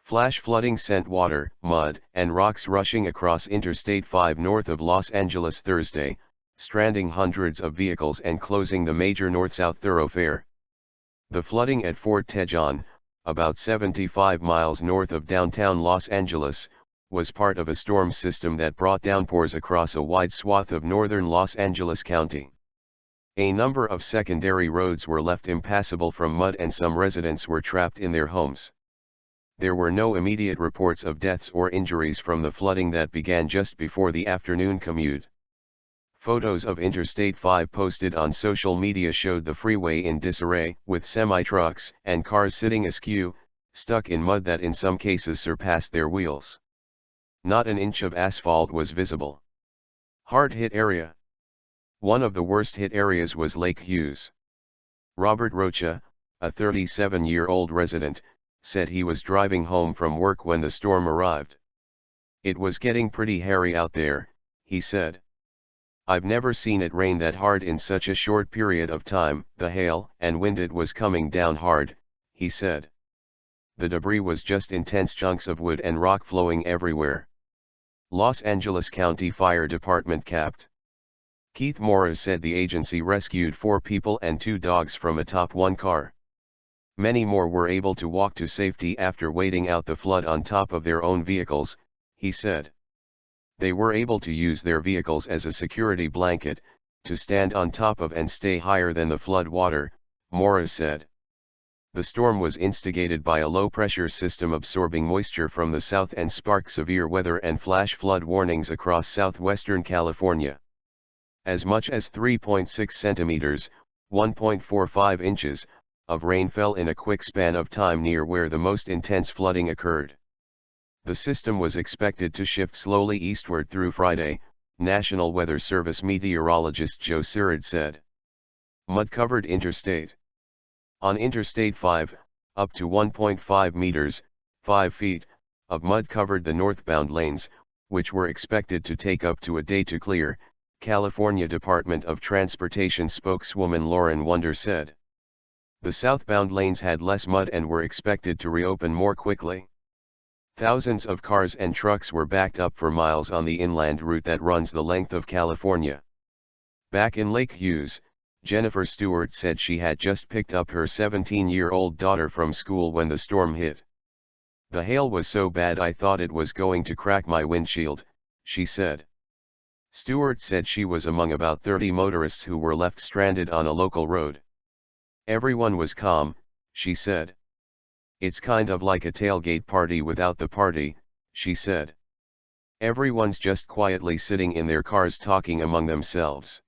Flash flooding sent water, mud, and rocks rushing across Interstate 5 north of Los Angeles Thursday, stranding hundreds of vehicles and closing the major north-south thoroughfare. The flooding at Fort Tejon, about 75 miles north of downtown Los Angeles, was part of a storm system that brought downpours across a wide swath of northern Los Angeles County. A number of secondary roads were left impassable from mud and some residents were trapped in their homes. There were no immediate reports of deaths or injuries from the flooding that began just before the afternoon commute. Photos of Interstate 5 posted on social media showed the freeway in disarray, with semi-trucks and cars sitting askew, stuck in mud that in some cases surpassed their wheels. Not an inch of asphalt was visible. Hard-hit area. One of the worst-hit areas was Lake Hughes. Robert Rocha, a 37-year-old resident, said he was driving home from work when the storm arrived. "It was getting pretty hairy out there," he said. "I've never seen it rain that hard in such a short period of time." The hail and wind it was coming down hard, he said. The debris was just intense chunks of wood and rock flowing everywhere. Los Angeles County Fire Department Capt. Keith Morris said the agency rescued 4 people and 2 dogs from atop one car. Many more were able to walk to safety after waiting out the flood on top of their own vehicles, he said. They were able to use their vehicles as a security blanket, to stand on top of and stay higher than the flood water, Morris said. The storm was instigated by a low-pressure system absorbing moisture from the south and sparked severe weather and flash flood warnings across southwestern California. As much as 3.6 centimeters, 1.45 inches, of rain fell in a quick span of time near where the most intense flooding occurred. The system was expected to shift slowly eastward through Friday, National Weather Service meteorologist Joe Sirrod said. Mud-covered Interstate. On Interstate 5, up to 1.5 meters, 5 feet, of mud covered the northbound lanes, which were expected to take up to a day to clear, California Department of Transportation spokeswoman Lauren Wunder said. The southbound lanes had less mud and were expected to reopen more quickly. Thousands of cars and trucks were backed up for miles on the inland route that runs the length of California. Back in Lake Hughes, Jennifer Stewart said she had just picked up her 17-year-old daughter from school when the storm hit. "The hail was so bad I thought it was going to crack my windshield," she said. Stewart said she was among about 30 motorists who were left stranded on a local road. "Everyone was calm," she said. "It's kind of like a tailgate party without the party," she said. "Everyone's just quietly sitting in their cars talking among themselves."